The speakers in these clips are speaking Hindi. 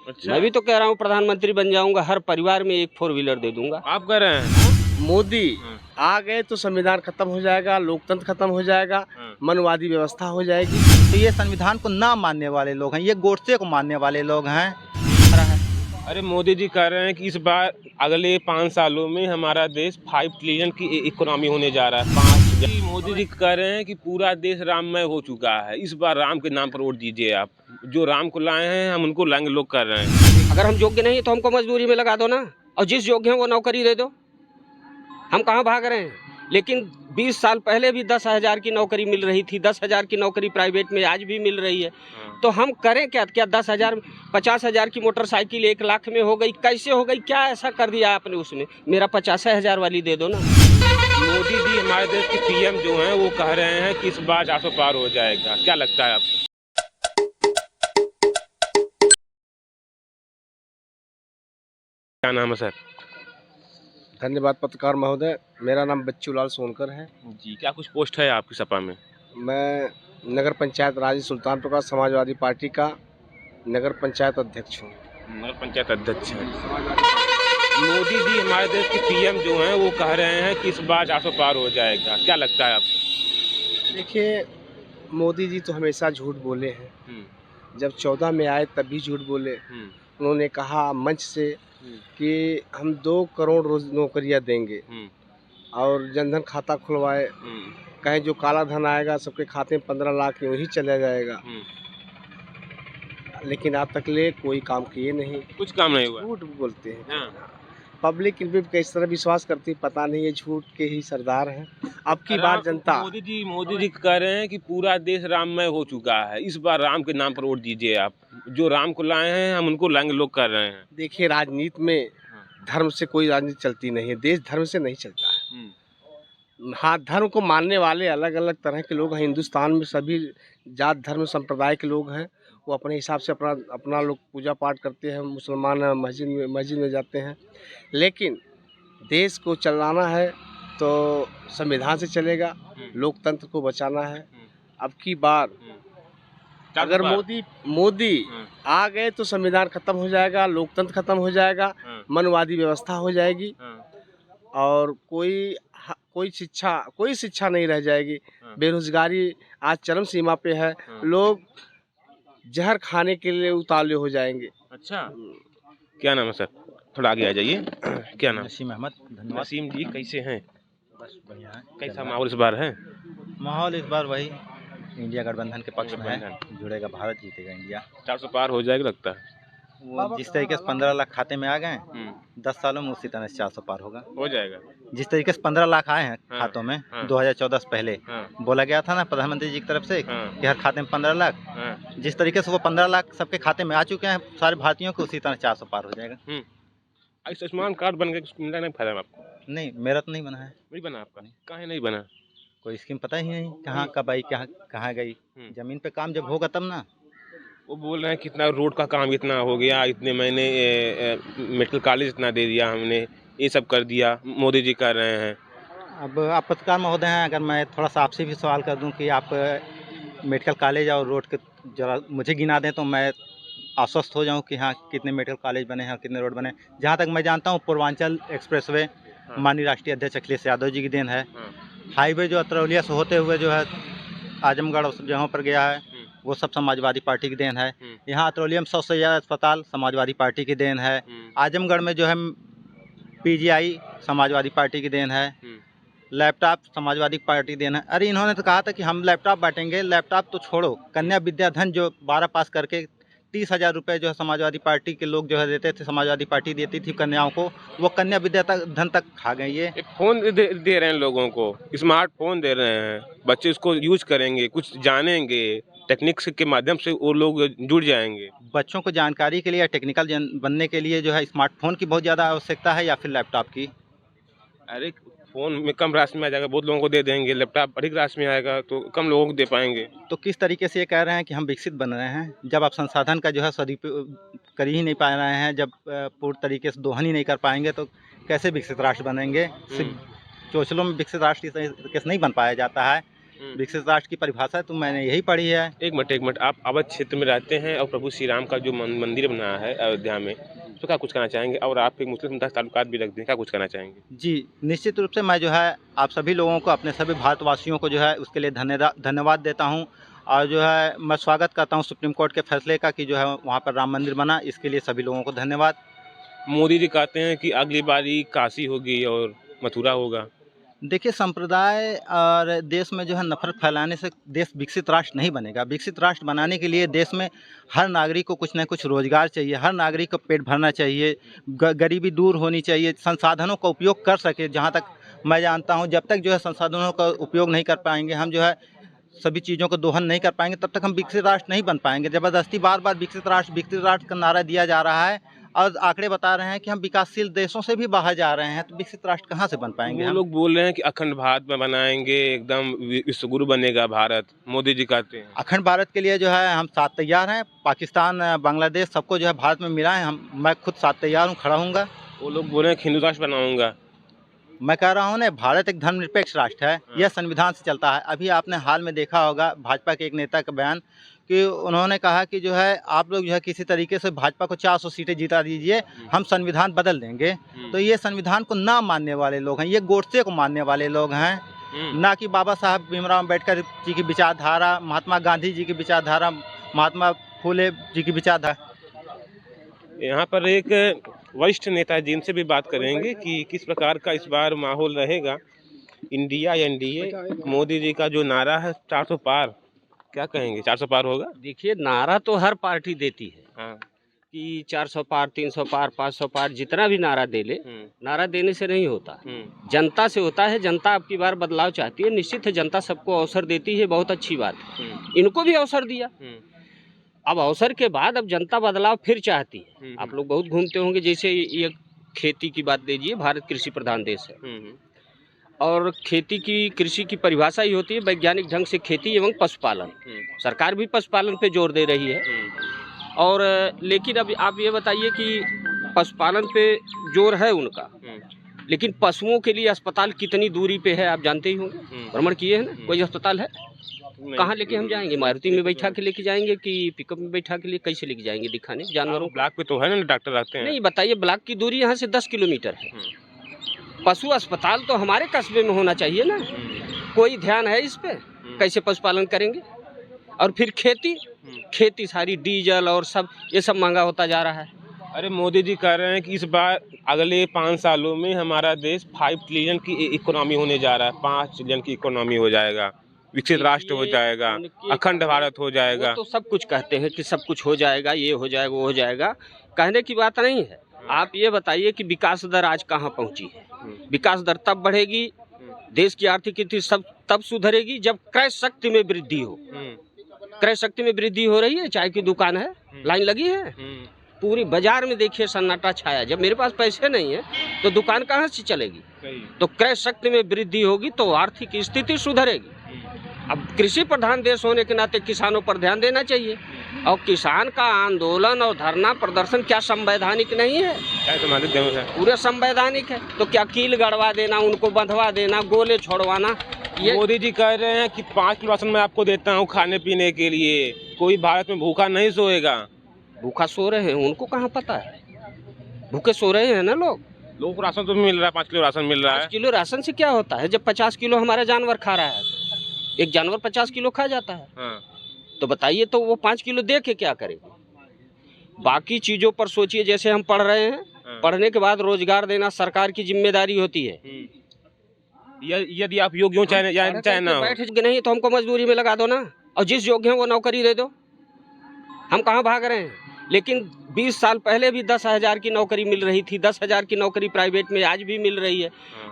अच्छा। मैं भी तो कह रहा हूँ प्रधानमंत्री बन जाऊंगा, हर परिवार में एक 4 व्हीलर दे दूंगा। आप कह रहे हैं? मोदी हाँ। आ गए तो संविधान खत्म हो जाएगा, लोकतंत्र खत्म हो जाएगा, हाँ। मनवादी व्यवस्था हो जाएगी। तो ये संविधान को ना मानने वाले लोग हैं, ये गोडसे को मानने वाले लोग हैं। अरे मोदी जी कह रहे हैं कि इस बार अगले 5 सालों में हमारा देश 5 ट्रिलियन की इकोनॉमी होने जा रहा है। मोदी जी कह रहे हैं कि पूरा देश राममय हो चुका है, इस बार राम के नाम पर वोट दीजिए। आप जो राम को लाए हैं हम उनको लाएंगे, लोग कर रहे हैं। अगर हम योग्य नहीं है तो हमको मजदूरी में लगा दो ना, और जिस योग्य है वो नौकरी दे दो। हम कहाँ भाग रहे हैं? लेकिन 20 साल पहले भी 10,000 की नौकरी मिल रही थी, 10,000 की नौकरी प्राइवेट में आज भी मिल रही है। तो हम करें क्या? 10,000 50,000 की मोटरसाइकिल 1 लाख में हो गई, कैसे हो गई? क्या ऐसा कर दिया आपने उसमें? मेरा 50,000 वाली दे दो ना। मोदी जी हमारे देश के पीएम जो हैं वो कह रहे हैं कि इस बार 400 पार हो जाएगा, क्या लगता है आपको? क्या नाम है सर? धन्यवाद पत्रकार महोदय, मेरा नाम बच्चू लाल सोनकर है। जी, क्या कुछ पोस्ट है आपकी सपा में? मैं नगर पंचायत राजी सुल्तानपुर का समाजवादी पार्टी का नगर पंचायत अध्यक्ष हूँ। नगर पंचायत अध्यक्ष हैं। मोदी जी हमारे देश के पीएम जो हैं वो कह रहे हैं कि इस बार 400 पार हो जाएगा, क्या लगता है आपको? देखिए, मोदी जी तो हमेशा झूठ बोले हैं। जब 14 में आए तब भी झूठ बोले। उन्होंने कहा मंच से कि हम 2 करोड़ रोज नौकरियां देंगे और जनधन खाता खुलवाए। कहें जो काला धन आएगा सबके खाते में 15 लाख यूं ही चला जाएगा। लेकिन आज तक ले कोई काम किए नहीं, कुछ काम नहीं हुआ। झूठ बोलते हैं। हाँ। पब्लिक इन पे किस तरह विश्वास करती है पता नहीं, ये झूठ के ही सरदार हैं। अब की बार जनता मोदी जी कह रहे हैं कि पूरा देश राममय हो चुका है, इस बार राम के नाम पर वोट दीजिए। आप जो राम को लाए हैं हम उनको लाएंगे, लोग कर रहे हैं। देखिए, राजनीति में धर्म से कोई राजनीति चलती नहीं है, देश धर्म से नहीं चलता है। हाँ, धर्म को मानने वाले अलग अलग तरह के लोग हैं हिंदुस्तान में, सभी जात धर्म संप्रदाय के लोग हैं। वो अपने हिसाब से अपना लोग पूजा पाठ करते हैं। मुसलमान मस्जिद में जाते हैं। लेकिन देश को चलाना है तो संविधान से चलेगा, लोकतंत्र को बचाना है। अब की बार अगर मोदी आ गए तो संविधान खत्म हो जाएगा, लोकतंत्र खत्म हो जाएगा, मनवादी व्यवस्था हो जाएगी और कोई शिक्षा नहीं रह जाएगी। बेरोजगारी आज चरम सीमा पे है, लोग जहर खाने के लिए उतावले हो जाएंगे। अच्छा, क्या नाम है सर? थोड़ा आगे आ जाइए। क्या नाम? नसीम अहमद। धन्यवाद। नसीम जी, कैसे हैं? बस बढ़िया है। कैसा माहौल इस बार है? माहौल इस बार वही इंडिया गठबंधन के पक्ष में है, जुड़ेगा भारत, जीतेगा इंडिया। 400 पार हो जाएगा लगता है? वो जिस तरीके से 15 लाख खाते में आ गए 10 सालों में उसी तरह से 400 पार होगा। हो जाएगा। जिस तरीके से 15 लाख आए हैं हाँ, खातों में हाँ, 2014 से पहले बोला गया था ना प्रधानमंत्री जी की तरफ से कि हर खाते में 15 लाख। जिस तरीके से वो 15 लाख सबके खाते में आ चुके हैं सारे भारतीयों को, उसी तरह 400 पार हो जाएगा। आयुष्मान कार्ड बन गया, मिला नहीं फायदा आपको? नहीं, मेरा तो नहीं बना है। नहीं बना आपका? काहे नहीं बना? कोई स्कीम पता ही नहीं कहाँ कब आई, कहाँ गई। जमीन पे काम जब होगा तब ना। वो बोल रहे हैं कितना रोड का काम इतना हो गया, इतने महीने मेडिकल कॉलेज इतना दे दिया हमने, ये सब कर दिया, मोदी जी कर रहे हैं। अब आप पत्रकार महोदय हैं, अगर मैं थोड़ा सा आपसे भी सवाल कर दूं कि आप मेडिकल कॉलेज और रोड के जरा मुझे गिना दें तो मैं आश्वस्त हो जाऊं कि हाँ कितने मेडिकल कॉलेज बने हैं और कितने रोड बने। जहाँ तक मैं जानता हूँ पूर्वांचल एक्सप्रेसवे माननीय राष्ट्रीय अध्यक्ष अखिलेश यादव जी की देन है। हाईवे जो अतरौलिया से होते हुए जो है आजमगढ़ उस जगहों पर गया है वो सब समाजवादी पार्टी की देन है। यहाँ अतरौलिया में 100 से ज़्यादा अस्पताल समाजवादी पार्टी की देन है। आजमगढ़ में जो है पीजीआई समाजवादी पार्टी की देन है। लैपटॉप समाजवादी पार्टी देन है। अरे इन्होंने तो कहा था कि हम लैपटॉप बांटेंगे, लैपटॉप तो छोड़ो, कन्या विद्याधन जो 12 पास करके 30,000 रुपये जो है समाजवादी पार्टी के लोग जो है देते थे, समाजवादी पार्टी देती थी कन्याओं को, वो कन्या विद्याधन तक खा गए। ये फ़ोन दे रहे हैं लोगों को, स्मार्टफोन दे रहे हैं, बच्चे इसको यूज करेंगे, कुछ जानेंगे, टेक्निक्स के माध्यम से वो लोग जुड़ जाएंगे। बच्चों को जानकारी के लिए या टेक्निकल बनने के लिए जो है स्मार्टफोन की बहुत ज़्यादा आवश्यकता है या फिर लैपटॉप की? अरे फ़ोन में कम राशि में आ जाएगा, बहुत लोगों को दे देंगे, लैपटॉप अधिक राशि में आएगा तो कम लोगों को दे पाएंगे। तो किस तरीके से ये कह रहे हैं कि हम विकसित बन रहे हैं, जब आप संसाधन का जो है सदुपयोग कर ही नहीं पा रहे हैं, जब पूर्ण तरीके से दोहन ही नहीं कर पाएंगे तो कैसे विकसित राष्ट्र बनेंगे? सिर्फ चोचलों में विकसित राष्ट्र इस तरीके से नहीं बन पाया जाता है। विकसित राष्ट्र की परिभाषा तो मैंने यही पढ़ी है। एक मिनट, आप अवध क्षेत्र में रहते हैं और प्रभु श्री राम का जो मंदिर बना है अयोध्या में, तो क्या कुछ कहना चाहेंगे? और आप एक मुस्लिम ताल्लुकात भी रखते हैं, क्या कुछ कहना चाहेंगे? जी, निश्चित रूप से मैं जो है आप सभी लोगों को, अपने सभी भारतवासियों को जो है उसके लिए धन्यवाद देता हूँ और जो है मैं स्वागत करता हूँ सुप्रीम कोर्ट के फैसले का कि जो है वहाँ पर राम मंदिर बना, इसके लिए सभी लोगों को धन्यवाद। मोदी जी कहते हैं कि अगली बारी काशी होगी और मथुरा होगा। देखिए, संप्रदाय और देश में जो है नफरत फैलाने से देश विकसित राष्ट्र नहीं बनेगा। विकसित राष्ट्र बनाने के लिए देश में हर नागरिक को कुछ न कुछ रोजगार चाहिए, हर नागरिक को पेट भरना चाहिए, गरीबी दूर होनी चाहिए, संसाधनों का उपयोग कर सके। जहाँ तक मैं जानता हूँ, जब तक जो है संसाधनों का उपयोग नहीं कर पाएंगे, हम जो है सभी चीज़ों को दोहन नहीं कर पाएंगे, तब तक हम विकसित राष्ट्र नहीं बन पाएंगे। ज़बरदस्ती बार बार विकसित राष्ट्र का नारा दिया जा रहा है और आंकड़े बता रहे हैं कि हम विकासशील देशों से भी बाहर जा रहे हैं, तो विकसित राष्ट्र कहाँ से बन पाएंगे? वो हम लोग बोल रहे हैं कि अखंड भारत में बनाएंगे, एकदम विश्वगुरु बनेगा भारत, मोदी जी कहते हैं। अखंड भारत के लिए जो है हम साथ तैयार हैं। पाकिस्तान, बांग्लादेश सबको जो है भारत में मिला है, मैं खुद साथ तैयार हूँ, खड़ा हूँगा। वो लोग बोल रहे हैं हिंदू राष्ट्र बनाऊंगा। मैं कह रहा हूँ ना, भारत एक धर्मनिरपेक्ष राष्ट्र है, यह संविधान से चलता है। अभी आपने हाल में देखा होगा भाजपा के एक नेता का बयान कि उन्होंने कहा कि जो है आप लोग जो है किसी तरीके से भाजपा को 400 सीटें जिता दीजिए, हम संविधान बदल देंगे। तो ये संविधान को ना मानने वाले लोग हैं, ये गोडसे को मानने वाले लोग हैं, ना कि बाबा साहब भीमराव अम्बेडकर जी की विचारधारा, महात्मा गांधी जी की विचारधारा, महात्मा फुले जी की विचारधारा। यहाँ पर एक वरिष्ठ नेता है, जिनसे भी बात करेंगे कि किस प्रकार का इस बार माहौल रहेगा। इंडिया एनडीए, मोदी जी का जो नारा है 400 पार, क्या कहेंगे? 400 पार होगा? देखिए, नारा तो हर पार्टी देती है हाँ। कि 400 पार, 300 पार, 500 पार, जितना भी नारा दे ले, नारा देने से नहीं होता, जनता से होता है। जनता अब की बार बदलाव चाहती है, निश्चित है जनता सबको अवसर देती है, बहुत अच्छी बात है। इनको भी अवसर दिया, अब अवसर के बाद अब जनता बदलाव फिर चाहती है। आप लोग बहुत घूमते होंगे, जैसे ये खेती की बात लीजिए, भारत कृषि प्रधान देश है और खेती की, कृषि की परिभाषा ही होती है वैज्ञानिक ढंग से खेती एवं पशुपालन। सरकार भी पशुपालन पे जोर दे रही है और लेकिन अब आप ये बताइए कि पशुपालन पे जोर है उनका, लेकिन पशुओं के लिए अस्पताल कितनी दूरी पे है आप जानते ही होंगे, भ्रमण किए हैं ना। कोई अस्पताल है? कहाँ लेके हम जाएंगे? मारुति में बैठा के लेके जाएंगे कि पिकअप में बैठा के लिए कैसे लेके जाएंगे दिखाने जानवरों? ब्लॉक पे तो है ना डॉक्टर आते हैं। नहीं, बताइए, ब्लॉक की दूरी यहाँ से 10 किलोमीटर है। पशु अस्पताल तो हमारे कस्बे में होना चाहिए ना। कोई ध्यान है इस पे? कैसे पशुपालन करेंगे? और फिर खेती सारी डीजल और सब ये सब महंगा होता जा रहा है। अरे मोदी जी कह रहे हैं कि इस बार अगले 5 सालों में हमारा देश 5 ट्रिलियन की इकोनॉमी होने जा रहा है। 5 ट्रिलियन की इकोनॉमी हो जाएगा, विकसित राष्ट्र हो जाएगा, अखंड भारत हो जाएगा। वो तो सब कुछ कहते हैं कि सब कुछ हो जाएगा, ये हो जाएगा, वो हो जाएगा। कहने की बात नहीं है। आप ये बताइए कि विकास दर आज कहाँ पहुँची है? विकास दर तब बढ़ेगी, देश की आर्थिक स्थिति सब तब सुधरेगी जब क्रय शक्ति में वृद्धि हो। क्रय शक्ति में वृद्धि हो रही है। चाय की दुकान है, लाइन लगी है, पूरी बाजार में देखिए सन्नाटा छाया। जब मेरे पास पैसे नहीं है तो दुकान कहाँ से चलेगी? तो क्रय शक्ति में वृद्धि होगी तो आर्थिक स्थिति सुधरेगी। अब कृषि प्रधान देश होने के नाते किसानों पर ध्यान देना चाहिए। और किसान का आंदोलन और धरना प्रदर्शन क्या संवैधानिक नहीं है? पूरे संवैधानिक है। तो क्या कील गड़वा देना, उनको बंधवा देना, गोले छोड़वाना? ये मोदी जी कह रहे हैं कि 5 किलो राशन मैं आपको देता हूँ खाने पीने के लिए, कोई भारत में भूखा नहीं सोएगा। भूखा सो रहे हैं, उनको कहाँ पता है? भूखे सो रहे हैं ना लोग। राशन तो मिल रहा है, 5 किलो राशन मिल रहा है। 5 किलो राशन से क्या होता है? जब 50 किलो हमारा जानवर खा रहा है, एक जानवर 50 किलो खा जाता है। हाँ। तो बताइए, तो वो 5 किलो दे के क्या करेगा? बाकी चीजों पर सोचिए, जैसे हम पढ़ रहे हैं, पढ़ने के बाद रोजगार देना सरकार की जिम्मेदारी होती है। यदि आप योग्य हो चाहे ना हो, बैठ नहीं तो हमको मजदूरी में लगा दो ना, और जिस योग्य है वो नौकरी दे दो। हम कहाँ भाग रहे हैं? लेकिन 20 साल पहले भी 10,000 की नौकरी मिल रही थी, 10,000 की नौकरी प्राइवेट में आज भी मिल रही है।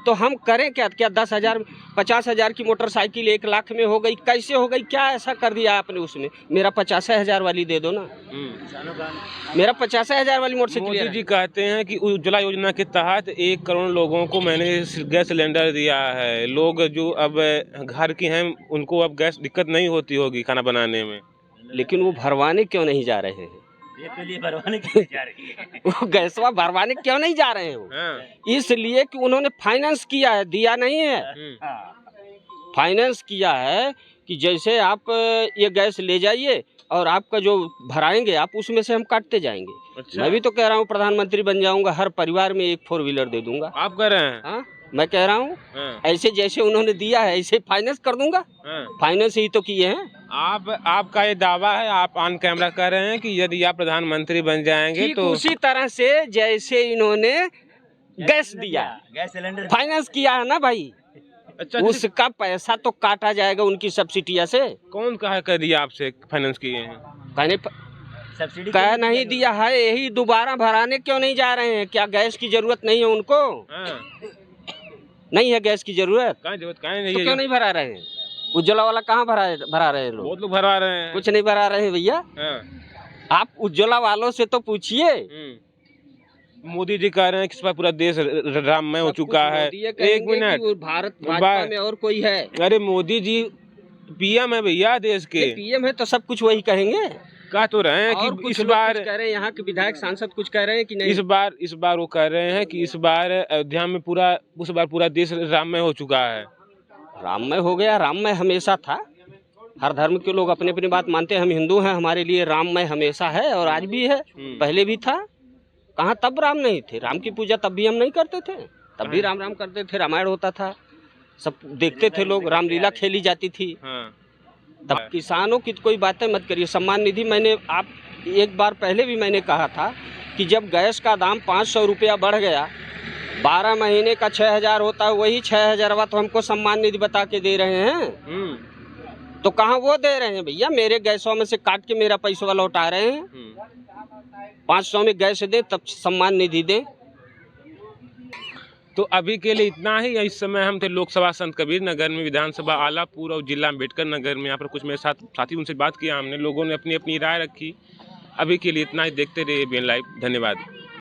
तो हम करें क्या? 10,000, 50,000 की मोटरसाइकिल 1 लाख में हो गई, कैसे हो गई? क्या ऐसा कर दिया आपने उसमें? मेरा 50,000 वाली दे दो ना, मेरा 50,000 वाली मोटरसाइकिल। मोदी जी कहते हैं कि उज्ज्वला योजना के तहत 1 करोड़ लोगों को मैंने गैस सिलेंडर दिया है। लोग जो अब घर के हैं उनको अब गैस दिक्कत नहीं होती होगी खाना बनाने में। लेकिन वो भरवाने क्यों नहीं जा रहे हैं? ये लिए भरवाने क्यों जा रही है? वो गैसवा भरवाने क्यों नहीं जा रहे हैं? हाँ। इसलिए कि उन्होंने फाइनेंस किया है, दिया नहीं है। फाइनेंस किया है कि जैसे आप ये गैस ले जाइए और आपका जो भराएंगे आप उसमें से हम काटते जाएंगे। अच्छा। मैं भी तो कह रहा हूँ प्रधानमंत्री बन जाऊंगा, हर परिवार में एक 4 व्हीलर दे दूंगा। आप कर रहे हैं? हाँ, मैं कह रहा हूँ हाँ, ऐसे जैसे उन्होंने दिया है ऐसे फाइनेंस कर दूंगा। हाँ। फाइनेंस ही तो किए हैं। आपका ये दावा है, आप ऑन कैमरा कर रहे हैं कि यदि आप प्रधानमंत्री बन जाएंगे ठीक तो उसी तरह से जैसे इन्होंने गैस दिया, गैस सिलेंडर फाइनेंस किया है ना भाई, अच्छा उसका पैसा तो काटा जाएगा उनकी सब्सिडिया से। कौन कहा कर दिया आपसे फाइनेंस किए हैं? कहने सब्सिडी कह नहीं दिया है, यही दोबारा भराने क्यों नहीं जा रहे हैं? क्या गैस की जरूरत नहीं है उनको? हाँ। नहीं है गैस की जरूरत कहाँ जरूरत कहाँ नहीं तो है? क्यों नहीं भरा रहे हैं? उज्ज्वला वाला कहाँ भरा रहे हैं लोग? बहुत लोग भरवा रहे हैं। कुछ नहीं भरा रहे हैं भैया। हाँ। आप उज्ज्वला वालों से तो पूछिए। मोदी जी कह रहे हैं कि इस बार पूरा देश राममय हो चुका है। एक मिनट, भारत भाजपा में और कोई है? अरे मोदी जी पीएम है भैया देश के। पीएम है तो सब कुछ वही कहेंगे। कह तो रहे हैं और कि कुछ इस लोग बार कुछ कह रहे हैं, यहाँ के विधायक सांसद कुछ कह रहे हैं कि नहीं। इस बार वो कह रहे हैं कि इस बार अयोध्या में पूरा देश राममय हो चुका है। राममय हो गया? राममय हमेशा था। हर धर्म के लोग अपनी अपनी बात मानते हैं। हम हिंदू हैं, हमारे लिए राममय हमेशा है और आज भी है, पहले भी था। कहाँ तब राम नहीं थे? राम की पूजा तब भी हम नहीं करते थे, तब भी राम राम करते थे, रामायण होता था, सब देखते थे लोग, रामलीला खेली जाती थी। तब किसानों की कोई बातें मत करिए। सम्मान निधि मैंने आप एक बार पहले भी मैंने कहा था कि जब गैस का दाम 500 रुपया बढ़ गया, 12 महीने का 6000 होता है, वही 6000 तो हमको सम्मान निधि बता के दे रहे हैं। तो कहाँ वो दे रहे हैं भैया? मेरे गैसों में से काट के मेरा पैसा लौटा रहे हैं। 500 में गैस दे तब सम्मान निधि दे। तो अभी के लिए इतना ही। इस समय हम थे लोकसभा संत कबीर नगर में, विधानसभा आलापुर और जिला अम्बेडकर नगर में। यहाँ पर कुछ मेरे साथी उनसे बात किया हमने, लोगों ने अपनी अपनी राय रखी। अभी के लिए इतना ही। देखते रहिए BN लाइव। धन्यवाद।